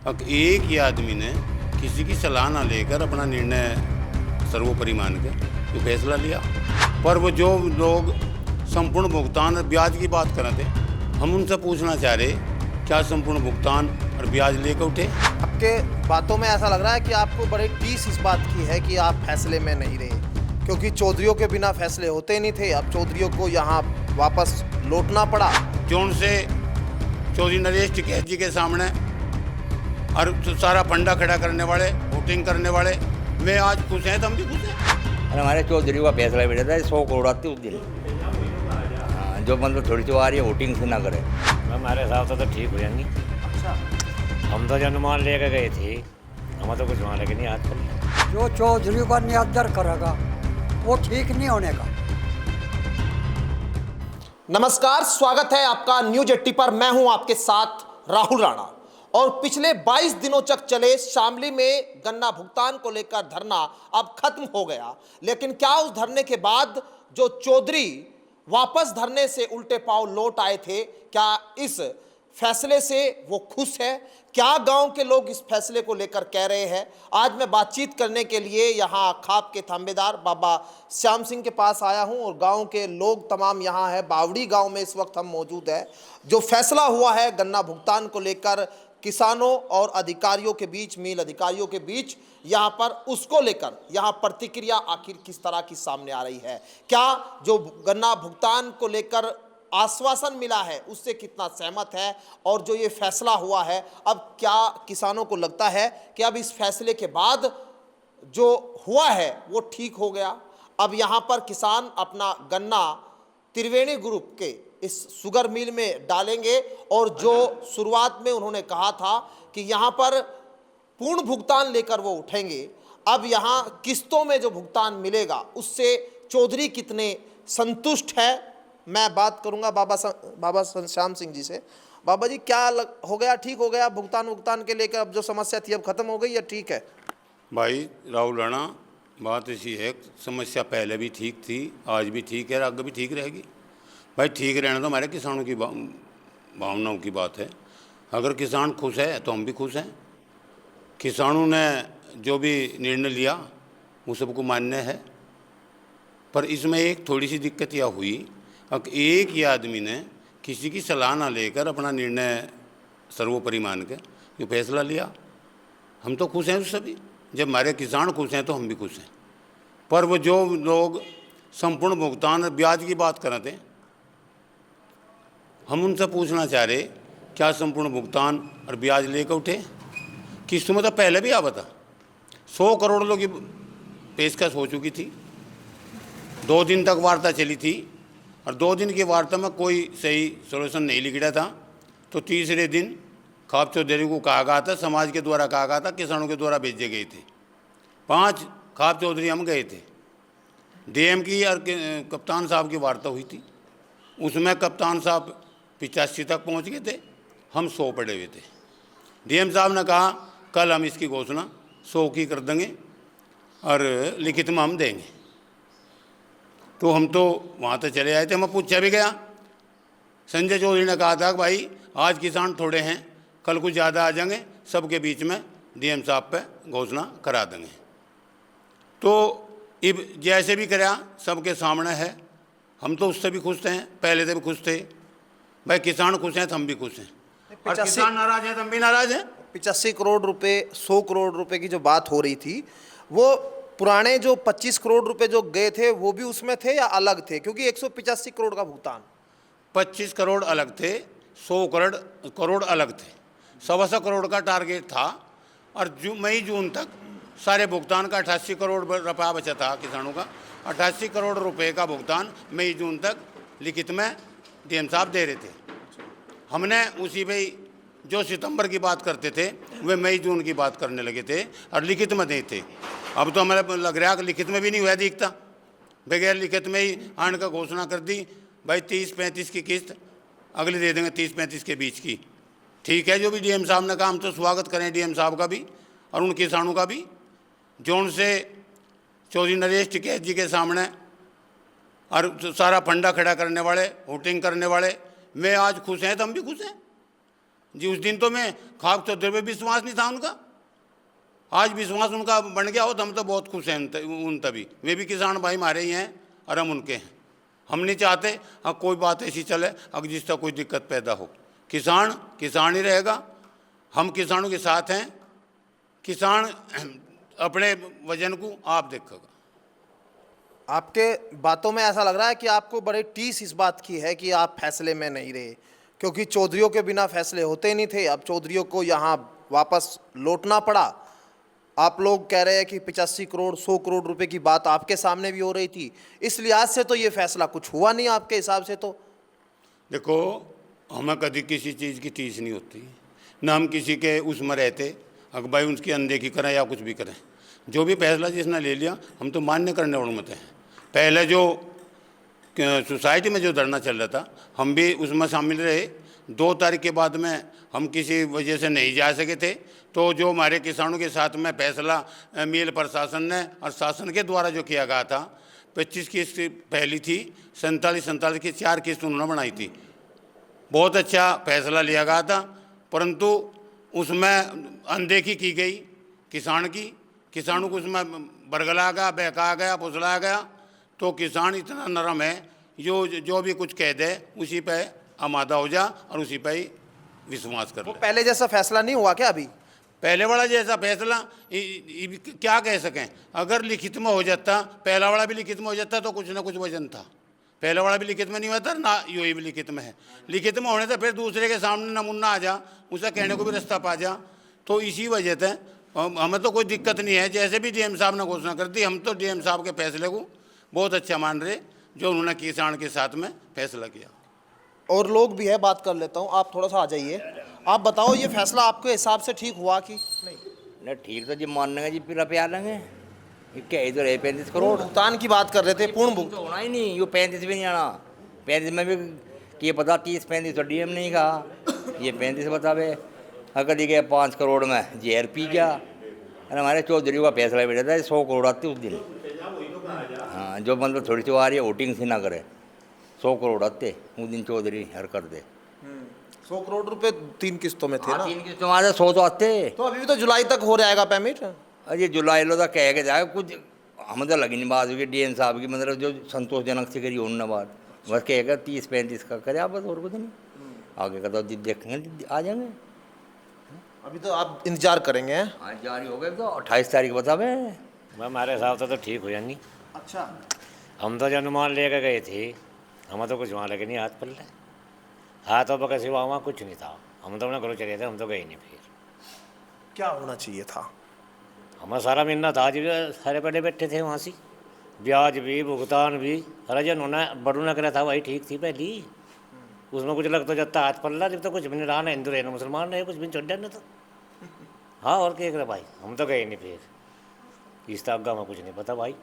अब एक ही आदमी ने किसी की सलाह ना लेकर अपना निर्णय सर्वोपरि मान के जो फैसला लिया। पर वो जो लोग संपूर्ण भुगतान और ब्याज की बात कर रहे थे, हम उनसे पूछना चाह रहे क्या संपूर्ण भुगतान और ब्याज लेकर उठे? आपके बातों में ऐसा लग रहा है कि आपको बड़ी टीस इस बात की है कि आप फैसले में नहीं रहे, क्योंकि चौधरियों के बिना फैसले होते नहीं थे। अब चौधरियों को यहाँ वापस लौटना पड़ा। जोन से चौधरी नरेश टिकैत जी के सामने और सारा फंडा खड़ा करने वाले, वोटिंग करने वाले, मैं आज खुश हैं तो हम भी खुश हैं। और हमारे चौधरी का फैसला भी रहता है 100 करोड़ आती उस दिन। हाँ, जो मतलब थोड़ी सी आ रही है वोटिंग से ना करे। हमारे हिसाब से तो ठीक हो जाएंगी। अच्छा, हम तो जो अनुमान लेकर गए थे, हमें तो कुछ वहाँ लेके नहीं हाथ पर। जो चौधरी का नियंत्रण करेगा वो ठीक नहीं होने का। नमस्कार, स्वागत है आपका न्यूज 80 पर। मैं हूं आपके साथ राहुल राणा। और पिछले 22 दिनों तक चले शामली में गन्ना भुगतान को लेकर धरना अब खत्म हो गया। लेकिन क्या उस धरने के बाद जो चौधरी वापस धरने से उल्टे पांव लौट आए थे, क्या इस फैसले से वो खुश है? क्या गांव के लोग इस फैसले को लेकर कह रहे हैं? आज मैं बातचीत करने के लिए यहां खाप के थांबेदार बाबा श्याम सिंह के पास आया हूं और गांव के लोग तमाम यहां है। बावड़ी गांव में इस वक्त हम मौजूद है। जो फैसला हुआ है गन्ना भुगतान को लेकर किसानों और अधिकारियों के बीच, मिल अधिकारियों के बीच, यहाँ पर उसको लेकर यहाँ प्रतिक्रिया आखिर किस तरह की सामने आ रही है? क्या जो गन्ना भुगतान को लेकर आश्वासन मिला है उससे कितना सहमत है? और जो ये फैसला हुआ है, अब क्या किसानों को लगता है कि अब इस फैसले के बाद जो हुआ है वो ठीक हो गया? अब यहाँ पर किसान अपना गन्ना त्रिवेणी ग्रुप के इस शुगर मिल में डालेंगे और जो शुरुआत में उन्होंने कहा था कि यहाँ पर पूर्ण भुगतान लेकर वो उठेंगे, अब यहाँ किस्तों में जो भुगतान मिलेगा उससे चौधरी कितने संतुष्ट है? मैं बात करूंगा बाबा श्याम सिंह जी से। बाबा जी, क्या हो गया? ठीक हो गया भुगतान के लेकर? अब जो समस्या थी अब खत्म हो गई या ठीक है? भाई राहुल राणा, बात ऐसी है, समस्या पहले भी ठीक थी, आज भी ठीक है, आगे भी ठीक रहेगी। भाई ठीक रहना तो हमारे किसानों की भावनाओं की बात है। अगर किसान खुश है तो हम भी खुश हैं। किसानों ने जो भी निर्णय लिया वो सबको मान्य है। पर इसमें एक थोड़ी सी दिक्कत यह हुई, अब एक ही आदमी ने किसी की सलाह ना लेकर अपना निर्णय सर्वोपरि मान के जो फैसला लिया। हम तो खुश हैं उससे भी। जब हमारे किसान खुश हैं तो हम भी खुश हैं। पर वो जो लोग संपूर्ण भुगतान और ब्याज की बात कर रहे थे, हम उनसे पूछना चाह रहे क्या संपूर्ण भुगतान और ब्याज लेकर उठे? किस्तों में तो पहले भी आवा था। 100 करोड़ लोगों की पेशकश हो चुकी थी। 2 दिन तक वार्ता चली थी और 2 दिन की वार्ता में कोई सही सोल्यूशन नहीं निकला था। तो तीसरे दिन खाप चौधरी को कहा गया था, समाज के द्वारा कहा गया था, किसानों के द्वारा भेजे गए थे। 5 खाप चौधरी हम गए थे। डीएम की और कप्तान साहब की वार्ता हुई थी। उसमें कप्तान साहब 85 तक पहुंच गए थे, हम 100 पड़े हुए थे। डीएम साहब ने कहा कल हम इसकी घोषणा 100 की कर देंगे और लिखित में हम देंगे। तो हम तो वहाँ तक चले आए थे। मैं पूछा भी गया। संजय चौधरी ने कहा था कि भाई आज किसान थोड़े हैं, कल कुछ ज़्यादा आ जाएंगे, सबके बीच में डीएम साहब पे घोषणा करा देंगे। तो अब जैसे भी कराया सबके सामने है। हम तो उससे भी खुश हैं, पहले से भी खुश थे। भाई किसान खुश हैं तो हम भी खुश हैं, और किसान नाराज हैं तो हम भी नाराज हैं। 85 करोड़ रुपए, 100 करोड़ रुपए की जो बात हो रही थी, वो पुराने जो 25 करोड़ रुपए जो गए थे वो भी उसमें थे या अलग थे? क्योंकि 185 करोड़ का भुगतान, 25 करोड़ अलग थे, 100 करोड़ अलग थे। 125 करोड़ का टारगेट था और मई जून तक सारे भुगतान का 88 करोड़ रुपया बचा था किसानों का। 88 करोड़ रुपए का भुगतान मई जून तक लिखित में डीएम साहब दे रहे थे। हमने उसी भाई जो सितंबर की बात करते थे वे मई जून की बात करने लगे थे और लिखित में नहीं थे। अब तो हमें लग रहा है कि लिखित में भी नहीं हुआ दिखता, बगैर लिखित में ही आने का घोषणा कर दी। भाई 30-35 की किस्त अगली दे देंगे, 30-35 के बीच की। ठीक है, जो भी डीएम साहब ने कहा हम तो स्वागत करें डीएम साहब का भी और उन किसानों का भी, जो उनसे चौधरी नरेश टिकैत जी के सामने और सारा फंडा खड़ा करने वाले, वोटिंग करने वाले, मैं आज खुश हैं तो हम भी खुश हैं। जी उस दिन तो मैं खाक चौधरी पे विश्वास नहीं था उनका, आज विश्वास उनका बन गया हो तो हम तो बहुत खुश हैं उन तभी। वे भी किसान भाई हमारे ही हैं और हम उनके हैं। हम नहीं चाहते हाँ कोई बात ऐसी चले अगर जिसका कोई दिक्कत पैदा हो। किसान किसान ही रहेगा, हम किसानों के साथ हैं। किसान अपने वजन को आप देखेगा। आपके बातों में ऐसा लग रहा है कि आपको बड़े टीस इस बात की है कि आप फैसले में नहीं रहे, क्योंकि चौधरियों के बिना फैसले होते नहीं थे। अब चौधरियों को यहाँ वापस लौटना पड़ा। आप लोग कह रहे हैं कि 85 करोड़ 100 करोड़ रुपए की बात आपके सामने भी हो रही थी, इस लिहाज से तो ये फैसला कुछ हुआ नहीं आपके हिसाब से। तो देखो हमें कभी किसी चीज़ की टीस नहीं होती, ना हम किसी के उसमें रहते अगर भाई उसकी अनदेखी करें या कुछ भी करें। जो भी फैसला जिसने ले लिया हम तो मान्य करने वाले मत हैं। पहले जो सोसाइटी में जो धरना चल रहा था हम भी उसमें शामिल रहे। 2 तारीख के बाद में हम किसी वजह से नहीं जा सके थे, तो जो हमारे किसानों के साथ में फैसला मिल प्रशासन ने और शासन के द्वारा जो किया गया था, 25 किस्त पहली थी, 47 की 4 किस्त उन्होंने बनाई थी। बहुत अच्छा फैसला लिया गया था, परंतु उसमें अनदेखी की गई किसान की। किसानों को उसमें बरगला गया, बहकाया गया, फुसलाया गया। तो किसान इतना नरम है जो भी कुछ कह दे उसी पे आमादा हो जा और उसी पे ही विश्वास कर ले। पहले जैसा फैसला नहीं हुआ क्या अभी? पहले वाला जैसा फैसला क्या कह सकें। अगर लिखित में हो जाता, पहला वाला भी लिखित में हो जाता तो कुछ ना कुछ वजन था। पहला वाला भी लिखित में नहीं हुआ था ना, ये भी लिखित में है। लिखित में होने से फिर दूसरे के सामने नमूना आ जा, उसे कहने को भी रास्ता पा जा। तो इसी वजह से हमें तो कोई दिक्कत नहीं है। जैसे भी डीएम साहब ने घोषणा कर दी, हम तो डीएम साहब के फैसले को बहुत अच्छा मान रहे जो उन्होंने किसान के साथ में फैसला किया। और लोग भी है, बात कर लेता हूँ। आप थोड़ा सा आ जाइए, आप बताओ ये फैसला आपके हिसाब से ठीक हुआ कि नहीं? ना ठीक तो जी मान लेंगे जी, फिर पे आ लेंगे। ये क्या इधर है 35 करोड़ भुगतान की बात कर रहे थे, पूर्ण तो भुगतान होना ही नहीं। ये 35 भी नहीं आना। 35 में भी कि पता 30-35 तो डीएम नहीं कहा, ये 35 बतावे। अगर दिखे 5 करोड़ में जहर पी गया। अरे हमारे चौधरी का फैसला बैठा था 100 करोड़ आती उस दिन। हाँ जो मतलब थोड़ी सी आ रही है वोटिंग से ना करे, 100 करोड़ आते उस दिन चौधरी हर कर दे। 100 करोड़ रुपए 3 किस्तों में थे ना? 3 किस्तों में 100 तो आते। तो अभी भी तो जुलाई तक हो जाएगा पेमेंट। अरे जुलाई लो तो कह के जाएगा कुछ, हम तो लगी नहीं बात हुई डीएम साहब की, मतलब जो संतोषजनक से करी उन्होंने बात। बस कहेगा 30-35 का करे आप, बस और कुछ नहीं। आगे का तो देखेंगे, आ जाएंगे। अभी तो आप इंतजार करेंगे हैं? आज जारी हो गए तो 28 तारीख बतावे। हमारे हिसाब से तो ठीक हो जानी। अच्छा, हम तो जो अनुमान लेकर गए थे, हमें तो कुछ वहाँ लगे नहीं हाथ पल्ले। हाथ और पका सिवा वहाँ कुछ नहीं था। हम तो अपने घरों चले थे, हम तो गए नहीं। फिर क्या होना चाहिए था? हमें सारा मिलना था जी, सारे पहले बैठे थे वहाँ से, ब्याज भी भुगतान भी। अरे जो उन्होंने बड़ू ने करा था वही ठीक थी पहली। उसमें कुछ लग तो जाता हाथ पल्ला, जब तो कुछ भी नहीं रहा, ना हिंदू रहे ना मुसलमान रहे, कुछ भी छोड़ देना तो। हाँ और क्या करे भाई, हम तो गए नहीं। फिर इस तक में कुछ नहीं पता भाई,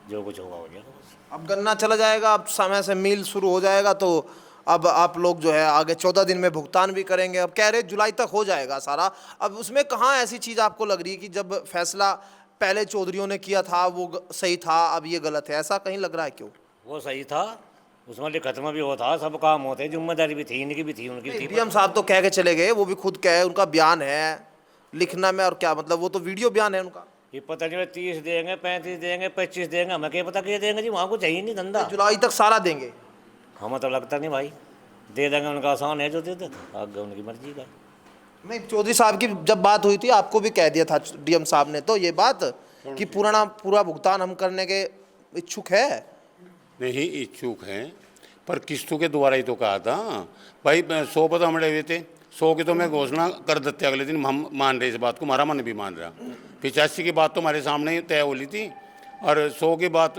जो कुछ होगा हो जाएगा। अब गन्ना चला जाएगा, अब समय से मिल शुरू हो जाएगा, तो अब आप लोग जो है आगे 14 दिन में भुगतान भी करेंगे। अब कह रहे जुलाई तक हो जाएगा सारा। अब उसमें कहाँ ऐसी चीज़ आपको लग रही है कि जब फैसला पहले चौधरियों ने किया था वो सही था, अब ये गलत है, ऐसा कहीं लग रहा है? क्यों? वो सही था, उसमें लिखत में भी होता, सब काम होते, जिम्मेदारी भी थी, इनकी भी थी, उनकी थी। डीएम साहब तो कह के चले गए, वो भी खुद कहे, उनका बयान है लिखना में। और क्या मतलब, वो तो वीडियो बयान है उनका। ये पता नहीं 30 देंगे, 35 देंगे, 25 देंगे, हमें क्या पता क्या देंगे जी, वहाँ को चाहिए नहीं धंधा। जुलाई तक सारा देंगे? हमें तो लगता नहीं भाई, दे देंगे, उनका आसान है जो दे दे, आगे उनकी मर्जी का। नहीं, चौधरी साहब की जब बात हुई थी आपको भी कह दिया था डीएम साहब ने तो ये बात कि पूरा भुगतान हम करने के इच्छुक है। नहीं इच्छुक हैं, पर किस्तों के द्वारा ही तो कहा था भाई। 100 पर तो हम हुए थे, 100 की तो मैं घोषणा कर देते अगले दिन। हम मान रहे इस बात को, हमारा मन भी मान रहा। 85 की बात तो हमारे सामने ही तय हो ली थी और 100 की बात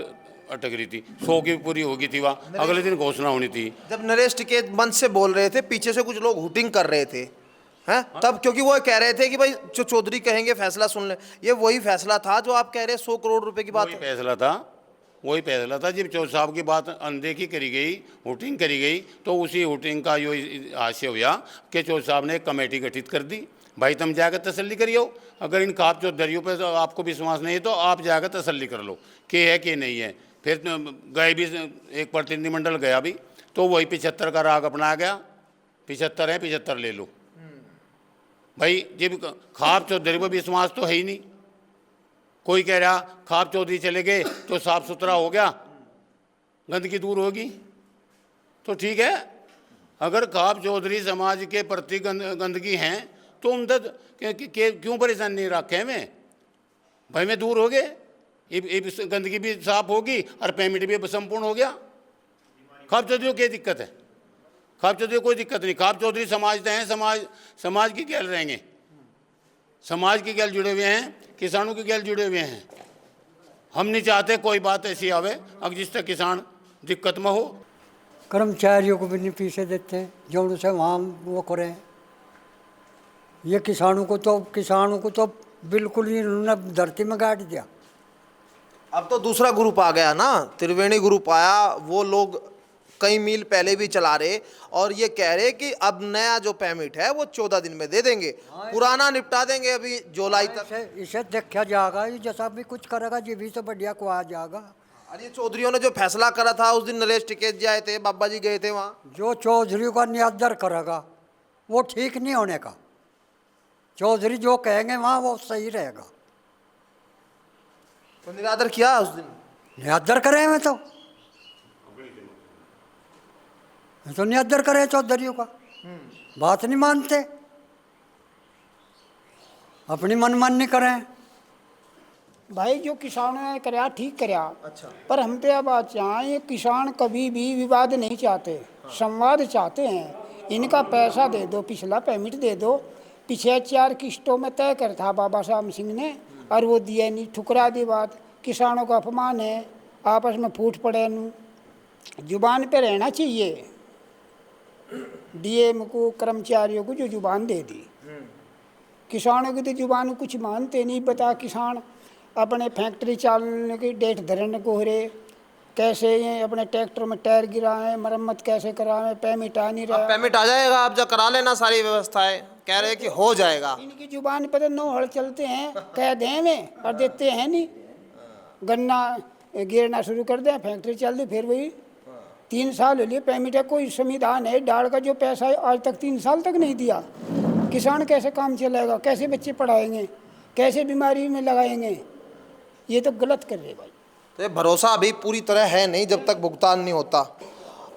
अटक रही थी। 100 की पूरी होगी थी, वहाँ अगले दिन घोषणा होनी थी। जब नरेश टिकैत मंच से बोल रहे थे, पीछे से कुछ लोग हुटिंग कर रहे थे हैं तब, क्योंकि वो कह रहे थे कि भाई जो चौधरी कहेंगे फैसला सुन ले। ये वही फैसला था जो आप कह रहे 100 करोड़ रुपए की बात वही फैसला था। जब चौधरी साहब की बात अनदेखी करी गई, हुटिंग करी गई, तो उसी हुटिंग का यो हास्य हुआ कि चौधरी साहब ने एक कमेटी गठित कर दी। भाई तुम जाकर तसल्ली करियो, अगर इन खाप चौधरियों पर तो आपको विश्वास नहीं है तो आप जाकर तसल्ली कर लो कि है कि नहीं है। फिर गए भी, एक प्रतिनिधिमंडल गया भी, तो वही 75 का राग अपनाया गया। 75 है, 75 ले लो। भाई जब खाप चौधरी पर विश्वास तो है ही नहीं। कोई कह रहा खाप चौधरी चले गए तो साफ सुथरा हो गया, गंदगी दूर होगी, तो ठीक है। अगर खाप चौधरी समाज के प्रति गंदगी हैं तो उनका क्यों परेशान नहीं रखे में भाई, में दूर हो गए, ये गंदगी भी साफ होगी और पेमेंट भी संपूर्ण हो गया। खाप चौधरी को क्या दिक्कत है? खाप चौधरी को कोई दिक्कत नहीं। खाप चौधरी समाज हैं, समाज की गैल रहेंगे, समाज की गैल जुड़े हुए हैं, किसानों की गैल जुड़े हुए हैं। हम नहीं चाहते कोई बात ऐसी आवे अब जिससे किसान दिक्कत में हो। कर्मचारियों को भी नहीं पैसे देते जो उनसे वहाँ वो करें। ये किसानों को तो बिल्कुल ही उन्होंने धरती में गाड़ दिया। अब तो दूसरा ग्रुप आ गया ना, त्रिवेणी ग्रुप आया, वो लोग कई मील पहले भी चला रहे और ये कह रहे कि अब नया जो पेमेंट है वो 14 दिन में दे देंगे, पुराना निपटा देंगे अभी जुलाई तक। इसे देखा जाएगा, ये जैसा भी कुछ करेगा ये भी तो बढ़िया को आ जाएगा। अरे चौधरियों ने जो फैसला करा था उस दिन नरेश टिकैत जी आए थे, बाबा जी गए थे वहाँ। जो चौधरी का निरादर करेगा वो ठीक नहीं होने का। चौधरी जो कहेंगे वहाँ वो सही रहेगा। तो निरादर किया उस दिन, निरादर करे मैं तो निरादर करे चौधरियों का, बात नहीं मानते, अपनी मनमानी करें। भाई जो किसानों ने कराया ठीक कराया। अच्छा। पर हम तो यह बात चाहें, किसान कभी भी विवाद नहीं चाहते, संवाद चाहते हैं। इनका पैसा दे दो, पिछला पेमेंट दे दो। पिछले 4 किस्तों में तय कर था बाबा साहब सिंह ने और वो दिया नहीं, ठुकरा दी बात। किसानों का अपमान है, आपस में फूट पड़े। जुबान पे रहना चाहिए। डीएम को, कर्मचारियों को जो जुबान दे दी, किसानों की तो जुबान कुछ मानते नहीं। बता किसान अपने फैक्ट्री चालने की डेट धरने को हो रहे, कैसे ये अपने ट्रैक्टर में टायर गिराएं, मरम्मत कैसे कराएं, पेमेंट आ नहीं रहा। पेमेंट आ जाएगा, आप जो करा लेना सारी व्यवस्थाएं, कह रहे कि हो जाएगा। इनकी जुबान पर तो 9 हड़ चलते हैं, कह दें में और देते हैं नहीं। गन्ना गिरना शुरू कर दें, फैक्ट्री चल दी, फिर वही 3 साल हो लिए पेमेंट है। कोई संविधान है डाल का जो पैसा है आज तक 3 साल तक नहीं दिया। किसान कैसे काम चलाएगा, कैसे बच्चे पढ़ाएंगे, कैसे बीमारी में लगाएंगे? ये तो गलत कर रहे भाई। तो ये भरोसा अभी पूरी तरह है नहीं जब तक भुगतान नहीं होता।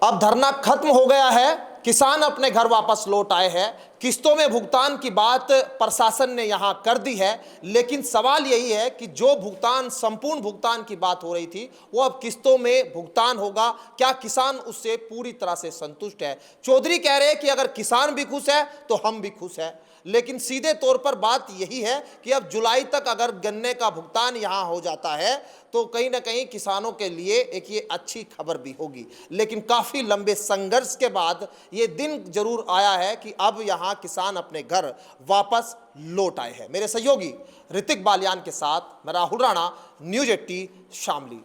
अब धरना खत्म हो गया है, किसान अपने घर वापस लौट आए हैं। किस्तों में भुगतान की बात प्रशासन ने यहां कर दी है, लेकिन सवाल यही है कि जो भुगतान, संपूर्ण भुगतान की बात हो रही थी, वो अब किस्तों में भुगतान होगा। क्या किसान उससे पूरी तरह से संतुष्ट है? चौधरी कह रहे हैं कि अगर किसान भी खुश है तो हम भी खुश हैं, लेकिन सीधे तौर पर बात यही है कि अब जुलाई तक अगर गन्ने का भुगतान यहां हो जाता है तो कहीं ना कहीं किसानों के लिए एक ये अच्छी खबर भी होगी। लेकिन काफ़ी लंबे संघर्ष के बाद ये दिन जरूर आया है कि अब यहां किसान अपने घर वापस लौट आए हैं। मेरे सहयोगी ऋतिक बालियान के साथ मैं राहुल राणा, न्यूज़ 80 शामली।